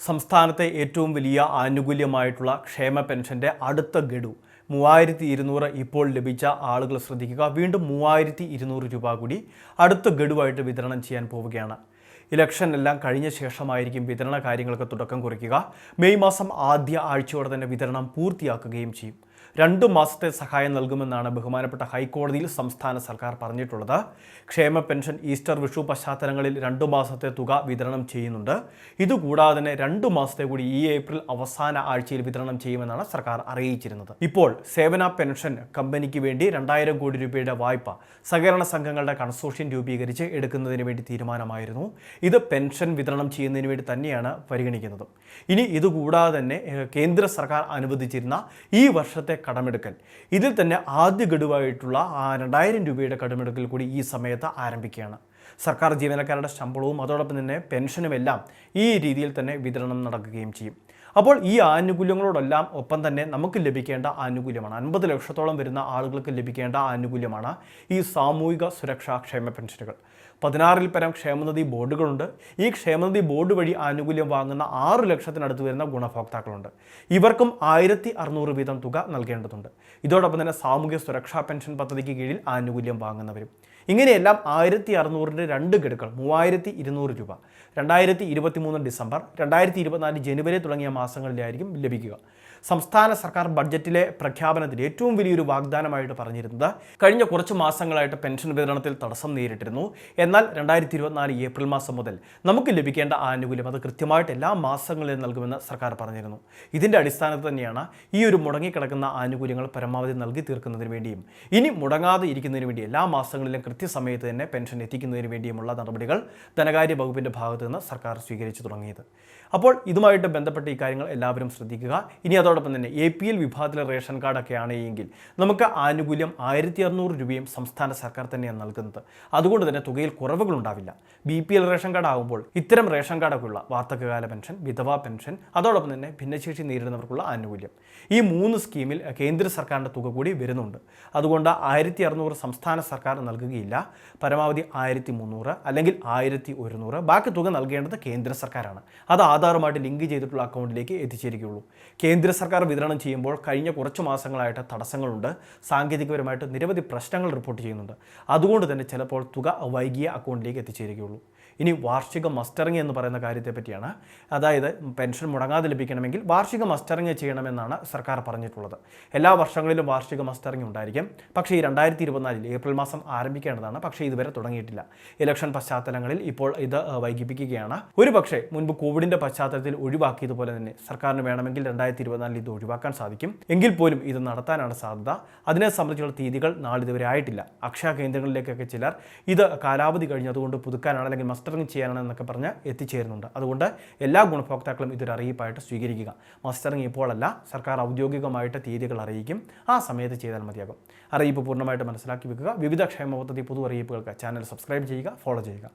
സംസ്ഥാനത്തെ ഏറ്റവും വലിയ ആനുകൂല്യമായിട്ടുള്ള ക്ഷേമ പെൻഷൻ്റെ അടുത്ത ഗഡു 3200 ഇപ്പോൾ ലഭിച്ച ആളുകൾ ശ്രദ്ധിക്കുക. വീണ്ടും 3200 രൂപ കൂടി അടുത്ത ഗഡുവായിട്ട് വിതരണം ചെയ്യാൻ പോവുകയാണ്. ഇലക്ഷൻ എല്ലാം കഴിഞ്ഞ ശേഷമായിരിക്കും വിതരണ കാര്യങ്ങൾക്ക് തുടക്കം കുറിക്കുക. മെയ് മാസം ആദ്യ ആഴ്ചയോടെ തന്നെ വിതരണം പൂർത്തിയാക്കുകയും ചെയ്യും. 2 മാസത്തെ സഹായം നൽകുമെന്നാണ് ബഹുമാനപ്പെട്ട ഹൈക്കോടതിയിൽ സംസ്ഥാന സർക്കാർ പറഞ്ഞിട്ടുള്ളത്. ക്ഷേമ പെൻഷൻ, ഈസ്റ്റർ, വിഷു പശ്ചാത്തലങ്ങളിൽ 2 മാസത്തെ തുക വിതരണം ചെയ്യുന്നുണ്ട്. ഇതുകൂടാതെ തന്നെ 2 മാസത്തെ കൂടി ഈ ഏപ്രിൽ അവസാന ആഴ്ചയിൽ വിതരണം ചെയ്യുമെന്നാണ് സർക്കാർ അറിയിച്ചിരുന്നത്. ഇപ്പോൾ സേവന പെൻഷൻ കമ്പനിക്ക് വേണ്ടി 2000 കോടി രൂപയുടെ വായ്പ സഹകരണ സംഘങ്ങളുടെ കൺസോർഷ്യം രൂപീകരിച്ച് എടുക്കുന്നതിന് വേണ്ടി തീരുമാനമായിരുന്നു. ഇത് പെൻഷൻ വിതരണം ചെയ്യുന്നതിന് വേണ്ടി തന്നെയാണ് പരിഗണിക്കുന്നത്. ഇനി ഇതുകൂടാതെ തന്നെ കേന്ദ്ര സർക്കാർ അനുവദിച്ചിരുന്ന ഈ വർഷത്തെ കടമെടുക്കൽ, ഇതിൽ തന്നെ ആദ്യ ഗഡുവായിട്ടുള്ള 2000 രൂപയുടെ കടമെടുക്കൽ കൂടി ഈ സമയത്ത് ആരംഭിക്കുകയാണ്. സർക്കാർ ജീവനക്കാരുടെ ശമ്പളവും അതോടൊപ്പം തന്നെ പെൻഷനുമെല്ലാം ഈ രീതിയിൽ തന്നെ വിതരണം നടക്കുകയും ചെയ്യും. അപ്പോൾ ഈ ആനുകൂല്യങ്ങളോടെല്ലാം ഒപ്പം തന്നെ നമുക്ക് ലഭിക്കേണ്ട ആനുകൂല്യമാണ്, 50 ലക്ഷത്തോളം വരുന്ന ആളുകൾക്ക് ലഭിക്കേണ്ട ആനുകൂല്യമാണ് ഈ സാമൂഹിക സുരക്ഷാ ക്ഷേമ പെൻഷനുകൾ. 16ൽ പരം ക്ഷേമനിധി ബോർഡുകളുണ്ട്. ഈ ക്ഷേമനിധി ബോർഡ് വഴി ആനുകൂല്യം വാങ്ങുന്ന 6 ലക്ഷത്തിനടുത്ത് വരുന്ന ഗുണഭോക്താക്കളുണ്ട്. ഇവർക്കും 1600 വീതം തുക നൽകേണ്ടതുണ്ട്. ഇതോടൊപ്പം തന്നെ സാമൂഹ്യ സുരക്ഷാ പെൻഷൻ പദ്ധതിക്ക് കീഴിൽ ആനുകൂല്യം വാങ്ങുന്നവരും. ഇങ്ങനെയെല്ലാം 1600-ന്റെ 2 ഗഡുക്കൾ 3200 രൂപ 2023 ഡിസംബർ, 2024 ജനുവരി തുടങ്ങിയ മാസങ്ങളിലായിരിക്കും ലഭിക്കുക. സംസ്ഥാന സർക്കാർ ബഡ്ജറ്റിലെ പ്രഖ്യാപനത്തിൽ ഏറ്റവും വലിയൊരു വാഗ്ദാനമായിട്ട് പറഞ്ഞിരുന്നത് കഴിഞ്ഞ കുറച്ച് മാസങ്ങളായിട്ട് പെൻഷൻ വിതരണത്തിൽ തടസ്സം നേരിട്ടിരുന്നു. എന്നാൽ 2024 ഏപ്രിൽ മാസം മുതൽ നമുക്ക് ലഭിക്കേണ്ട ആനുകൂല്യം അത് കൃത്യമായിട്ട് എല്ലാ മാസങ്ങളിലും നൽകുമെന്ന് സർക്കാർ പറഞ്ഞിരുന്നു. ഇതിൻ്റെ അടിസ്ഥാനത്തിൽ തന്നെയാണ് ഈ ഒരു മുടങ്ങിക്കിടക്കുന്ന ആനുകൂല്യങ്ങൾ പരമാവധി നൽകി തീർക്കുന്നതിന് വേണ്ടിയും ഇനി മുടങ്ങാതെ ഇരിക്കുന്നതിന് വേണ്ടി എല്ലാ മാസങ്ങളിലും കൃത്യസമയത്ത് തന്നെ പെൻഷൻ എത്തിക്കുന്നതിന് വേണ്ടിയുമുള്ള നടപടികൾ ധനകാര്യ വകുപ്പിൻ്റെ ഭാഗത്തു നിന്ന് സർക്കാർ സ്വീകരിച്ചു തുടങ്ങിയത്. അപ്പോൾ ഇതുമായിട്ട് ബന്ധപ്പെട്ട ഈ കാര്യങ്ങൾ എല്ലാവരും ശ്രദ്ധിക്കുക. ഇനി അതോടൊപ്പം തന്നെ APL വിഭാഗത്തിലെ റേഷൻ കാർഡൊക്കെയാണ് എങ്കിൽ നമുക്ക് ആനുകൂല്യം 1600 രൂപയും സംസ്ഥാന സർക്കാർ തന്നെയാണ് നൽകുന്നത്. അതുകൊണ്ട് തന്നെ തുകയിൽ കുറവുകളുണ്ടാവില്ല. BPL റേഷൻ കാർഡ് ആകുമ്പോൾ ഇത്തരം റേഷൻ കാർഡൊക്കെയുള്ള വാർദ്ധക്യകാല പെൻഷൻ, വിധവാ പെൻഷൻ, അതോടൊപ്പം തന്നെ ഭിന്നശേഷി നേരിടുന്നവർക്കുള്ള ആനുകൂല്യം, ഈ 3 സ്കീമിൽ കേന്ദ്ര സർക്കാരിൻ്റെ തുക കൂടി വരുന്നുണ്ട്. അതുകൊണ്ട് 1600 സംസ്ഥാന സർക്കാർ നൽകുകയില്ല. പരമാവധി 1300 അല്ലെങ്കിൽ 1100, ബാക്കി തുക നൽകേണ്ടത് കേന്ദ്ര സർക്കാരാണ്. അത് ആധാറുമായിട്ട് ലിങ്ക് ചെയ്തിട്ടുള്ള അക്കൗണ്ടിലേക്ക് എത്തിച്ചേരുകയുള്ളൂ. കേന്ദ്ര സർക്കാർ വിതരണം ചെയ്യുമ്പോൾ കഴിഞ്ഞ കുറച്ച് മാസങ്ങളായിട്ട് തടസ്സങ്ങളുണ്ട്. സാങ്കേതികപരമായിട്ട് നിരവധി പ്രശ്നങ്ങൾ റിപ്പോർട്ട് ചെയ്യുന്നുണ്ട്. അതുകൊണ്ട് തന്നെ ചിലപ്പോൾ തുക വൈകിയ അക്കൗണ്ടിലേക്ക് എത്തിച്ചേരുകയുള്ളൂ. ഇനി വാർഷിക മസ്റ്ററിങ് എന്ന് പറയുന്ന കാര്യത്തെ പറ്റിയാണ്. അതായത് പെൻഷൻ മുടങ്ങാതെ ലഭിക്കണമെങ്കിൽ വാർഷിക മസ്റ്ററിങ് ചെയ്യണമെന്നാണ് സർക്കാർ പറഞ്ഞിട്ടുള്ളത്. എല്ലാ വർഷങ്ങളിലും വാർഷിക മസ്റ്ററിങ് ഉണ്ടായിരിക്കും. പക്ഷേ ഈ 2024 ഏപ്രിൽ മാസം ആരംഭിക്കേണ്ടതാണ്. പക്ഷേ ഇതുവരെ തുടങ്ങിയിട്ടില്ല. ഇലക്ഷൻ പശ്ചാത്തലങ്ങളിൽ ഇപ്പോൾ ഇത് വൈകിപ്പിക്കുകയാണ്. ഒരു പക്ഷേ മുൻപ് കോവിഡിൻ്റെ പശ്ചാത്തലത്തിൽ ഒഴിവാക്കിയതുപോലെ തന്നെ സർക്കാരിന് വേണമെങ്കിൽ 2024 ഇത് ഒഴിവാക്കാൻ സാധിക്കും. എങ്കിൽ പോലും ഇത് നടത്താനാണ് സാധ്യത. അതിനെ സംബന്ധിച്ചുള്ള തീയതികൾ നാളിതുവരെ ആയിട്ടില്ല. അക്ഷയ കേന്ദ്രങ്ങളിലേക്കൊക്കെ ചിലർ ഇത് കാലാവധി കഴിഞ്ഞതുകൊണ്ട് പുതുക്കാനാണ് അല്ലെങ്കിൽ മസ്റ്ററിങ് ചെയ്യാനാണെന്നൊക്കെ പറഞ്ഞ് എത്തിച്ചേരുന്നുണ്ട്. അതുകൊണ്ട് എല്ലാ ഗുണഭോക്താക്കളും ഇതൊരു അറിയിപ്പായിട്ട് സ്വീകരിക്കുക. മസ്റ്ററിങ് ഇപ്പോഴല്ല, സർക്കാർ ഔദ്യോഗികമായിട്ട് തീയതികൾ അറിയിക്കും. ആ സമയത്ത് ചെയ്താൽ മതിയാകും. അറിയിപ്പ് പൂർണ്ണമായിട്ട് മനസ്സിലാക്കി വെക്കുക. വിവിധ ക്ഷേമ പദ്ധതി പൊതു അറിയിപ്പുകൾക്ക് ചാനൽ സബ്സ്ക്രൈബ് ചെയ്യുക, ഫോളോ ചെയ്യുക.